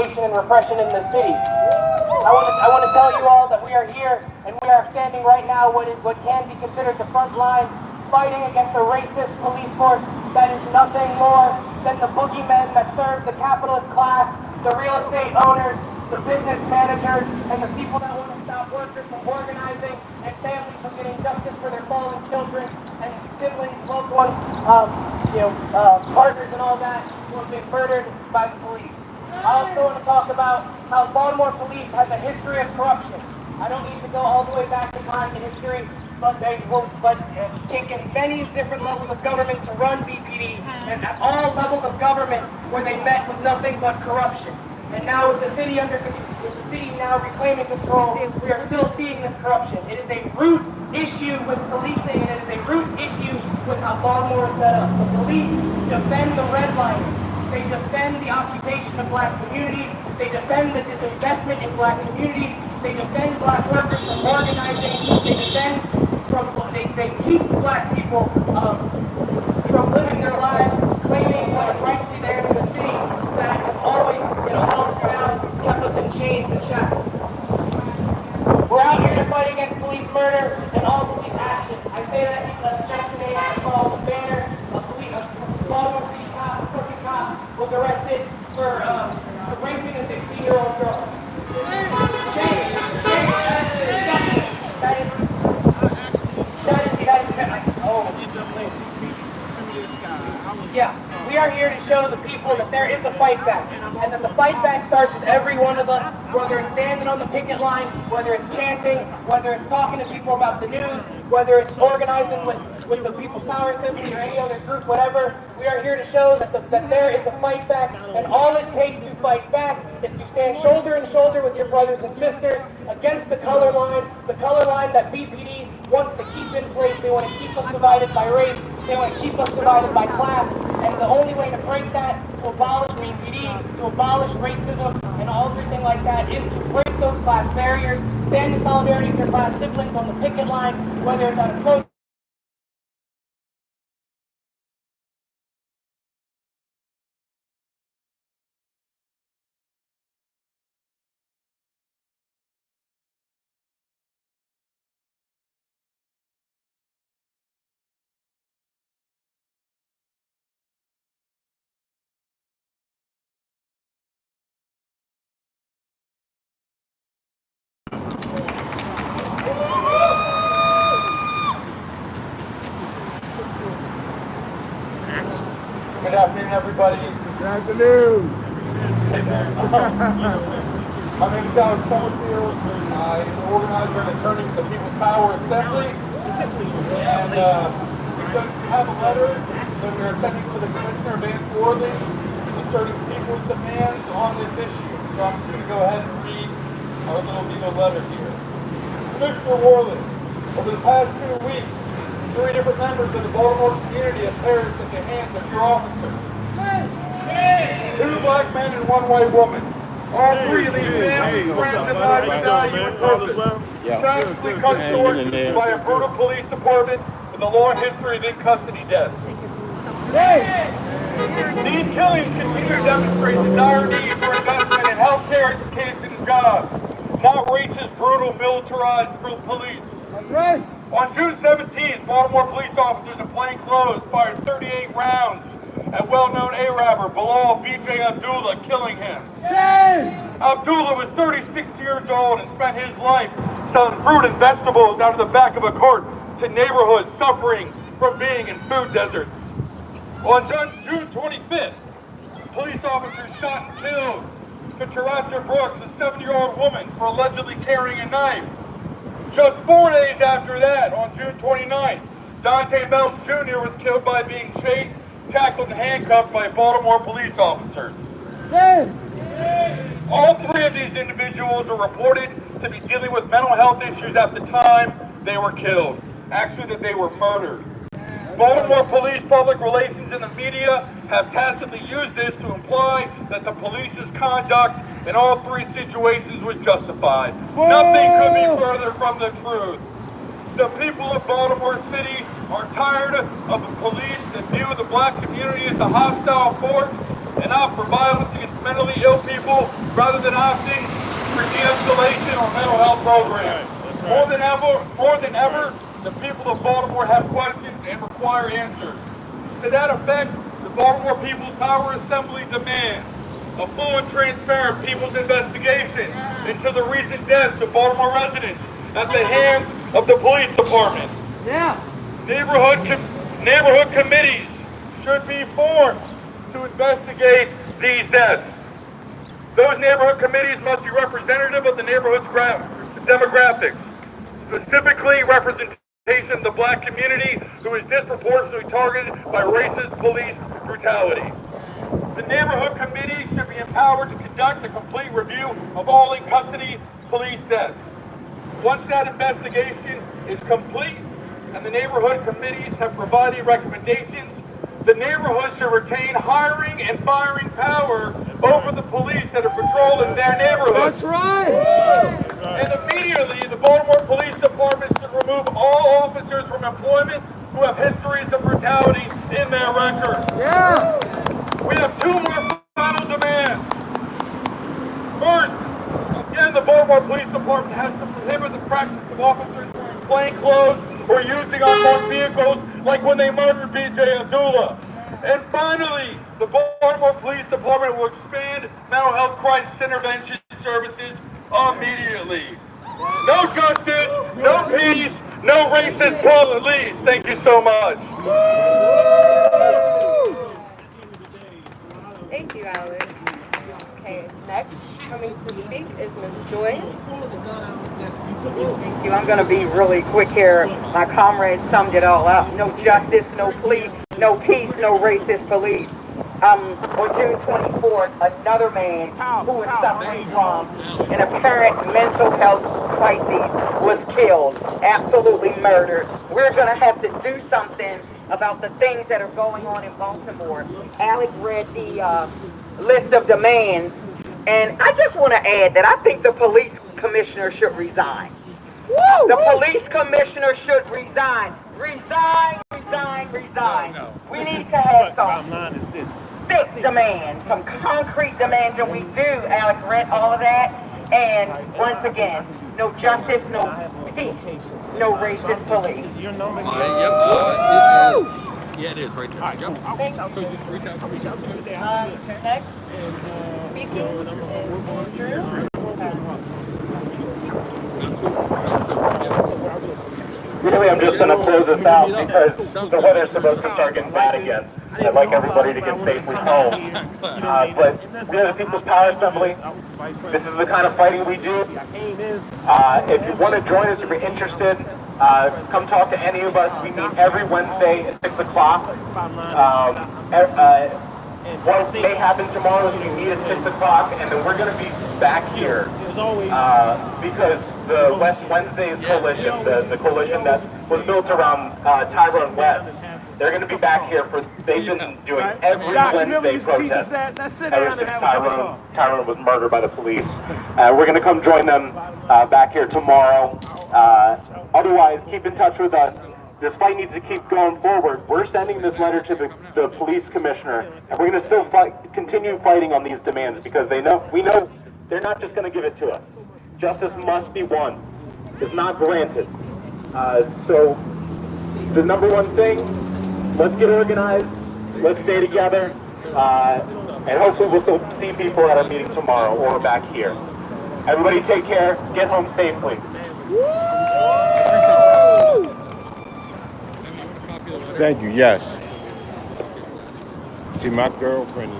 occupation and repression in the city. I want to tell you all that we are here and we are standing right now what can be considered the front line, fighting against a racist police force that is nothing more than the boogeymen that serve the capitalist class, the real estate owners, the business managers, and the people that want to stop workers from organizing and families from getting justice for their fallen children and siblings, loved ones, partners and all that who have been murdered by the police. I also want to talk about how Baltimore police has a history of corruption. I don't need to go all the way back in time in history, but taken many different levels of government to run BPD, and at all levels of government where they met with nothing but corruption. And now with the city now reclaiming control, we are still seeing this corruption. It is a root issue with policing, and it is a root issue with how Baltimore is set up. The police defend the redlining. They defend the occupation of black communities. They defend the disinvestment in black communities. They defend black workers from organizing. They keep black people from living their lives, claiming what is rightfully theirs in the city that has always, held us down, kept us in chains and shackles. We're out here to fight against police murder and all police action. I say that because yesterday I saw the banner of Baltimore City cop, a crooked cop, was arrested for raping a 16-year-old girl. Shame. Yeah, we are here to show the people that there is a fight back, and that the fight back starts with every one of us, whether it's standing on the picket line, whether it's chanting, whether it's talking to people about the news, whether it's organizing with the People's Power Assembly or any other group, whatever. We are here to show that there is a fight back, and all it takes to fight back is to stand shoulder to shoulder with your brothers and sisters against the color line that BPD wants to keep in place. They want to keep us divided by race. They want to keep us divided by class. And the only way to break that, to abolish BPD, to abolish racism, and everything like that, is to break those class barriers, stand in solidarity with your class siblings on the picket line, whether it's at a protest. Good afternoon, everybody. Good afternoon. My name is Alex Summerfield. I'm the organizer and attorney for the People's Power Assembly. And we have a letter that we're sending to the Commissioner of Van Orleans asserting people's demands on this issue. So I'm just going to go ahead and read our little legal letter here. Commissioner Orleans, over the past 2 weeks, 3 different members of the Baltimore community have perished at the hands of your officers. 2 black men and 1 white woman. All 3 of these families, friends, and lives of value and purpose. Tragically cut short by a brutal police department with a long history of in-custody deaths. These killings continue to demonstrate the dire need for investment in healthcare, education, and jobs, not racist, brutal, militarized police. That's right. On June 17th, Baltimore police officers in plain clothes fired 38 rounds at well-known Arabber Bilal B.J. Abdullah, killing him. Abdullah was 36 years old and spent his life selling fruit and vegetables out of the back of a cart to neighborhoods suffering from being in food deserts. On June 25th, police officers shot and killed Katarasha Brooks, a 7-year-old woman, for allegedly carrying a knife. Just 4 days after that, on June 29th, Dante Melton Jr. was killed by being chased, tackled, and handcuffed by Baltimore police officers. All 3 of these individuals are reported to be dealing with mental health issues at the time they were killed. Actually, that they were murdered. Baltimore police, public relations, and the media have tacitly used this to imply that the police's conduct in all 3 situations was justified. Nothing could be further from the truth. The people of Baltimore City are tired of the police that view the black community as a hostile force and opt for violence against mentally ill people rather than opting for de-escalation or mental health programs. More than ever, the people of Baltimore have questions and require answers. To that effect, the Baltimore People's Power Assembly demands a full and transparent people's investigation into the recent deaths of Baltimore residents at the hands of the police department. Neighborhood committees should be formed to investigate these deaths. Those neighborhood committees must be representative of the neighborhood's demographics, specifically representation of the black community who is disproportionately targeted by racist police brutality. The neighborhood committees should be empowered to conduct a complete review of all in-custody police deaths. Once that investigation is complete and the neighborhood committees have provided recommendations, the neighborhood should retain hiring and firing power over the police that are patrolling their neighborhood. That's right! And immediately, the Baltimore Police Department should remove all officers from employment who have histories of brutality in their record. Yeah! We have two more final demands. First, again, the Baltimore Police Department has to prohibit the practice of officers wearing plain clothes or using unmarked vehicles like when they murdered B.J. Abdullah. And finally, the Baltimore Police Department will expand mental health crisis intervention services immediately. No justice, no peace, no racist police. Thank you so much. Thank you, Alex. Okay, next coming to speak is Ms. Joyce. Thank you. I'm going to be really quick here. My comrade summed it all up. No justice, no police, no peace, no racist police. On June 24th, another man who was suffering from an apparent mental health crisis was killed, absolutely murdered. We're going to have to do something about the things that are going on in Baltimore. Alec read the list of demands, and I just want to add that I think the police commissioner should resign. The police commissioner should resign. Resign, resign, resign. We need to have some thick demands, some concrete demands, and we do, Alec, read all of that. And once again, no justice, no peace, no racist police. Yeah, it is right there. Thank you. Next speaking is Andrew. Really, I'm just going to close this out because the weather's supposed to start getting bad again. I'd like everybody to get safely home. But we're the People's Power Assembly. This is the kind of fighting we do. If you want to join us, if you're interested, come talk to any of us. We meet every Wednesday at 6 o'clock. What may happen tomorrow is we meet at 6 o'clock, and then we're going to be back here because the West Wednesdays Coalition, the coalition that was built around Tyrone West, they're going to be back here for, they've been doing every Wednesday protest ever since Tyrone was murdered by the police. We're going to come join them back here tomorrow. Otherwise, keep in touch with us. This fight needs to keep going forward. We're sending this letter to the police commissioner, and we're going to still continue fighting on these demands because we know they're not just going to give it to us. Justice must be won. It's not granted. So the number one thing, let's get organized, let's stay together, and hopefully we'll still see people at our meeting tomorrow or back here. Everybody take care, get home safely. Thank you, yes. See, my girlfriend is...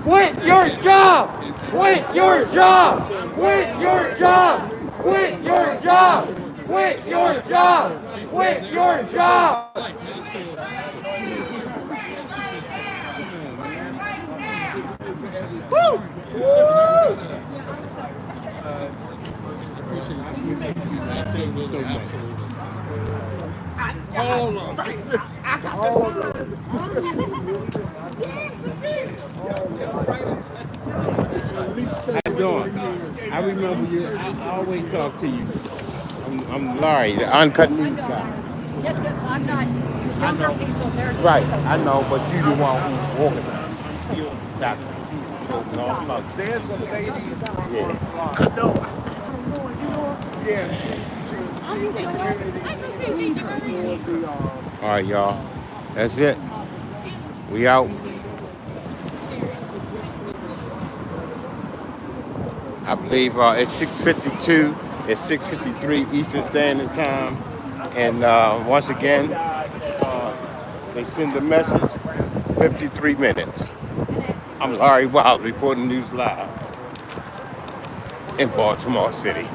Quit your job! Quit your job! Quit your job! Quit your job! Quit your job! Quit your job! Woo! Woo! Hold on. How you doing? I remember you. I always talk to you. I'm Larry, the uncut news guy. Yes, I'm not. I Younger know. people, they're Right, I know, but you the one who organized. Still got talking all about. There's a lady. Yeah. I know. Yeah, All right, y'all. That's it. We out. I believe it's 6:52. It's 6:53 Eastern Standard Time. And once again, they send a message. 53 minutes. I'm Larry Wild reporting news live in Baltimore City.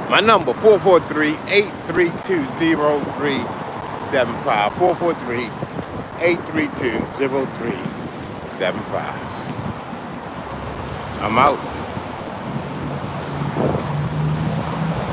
My number 443-832-0375. 443-832-0375. I'm out.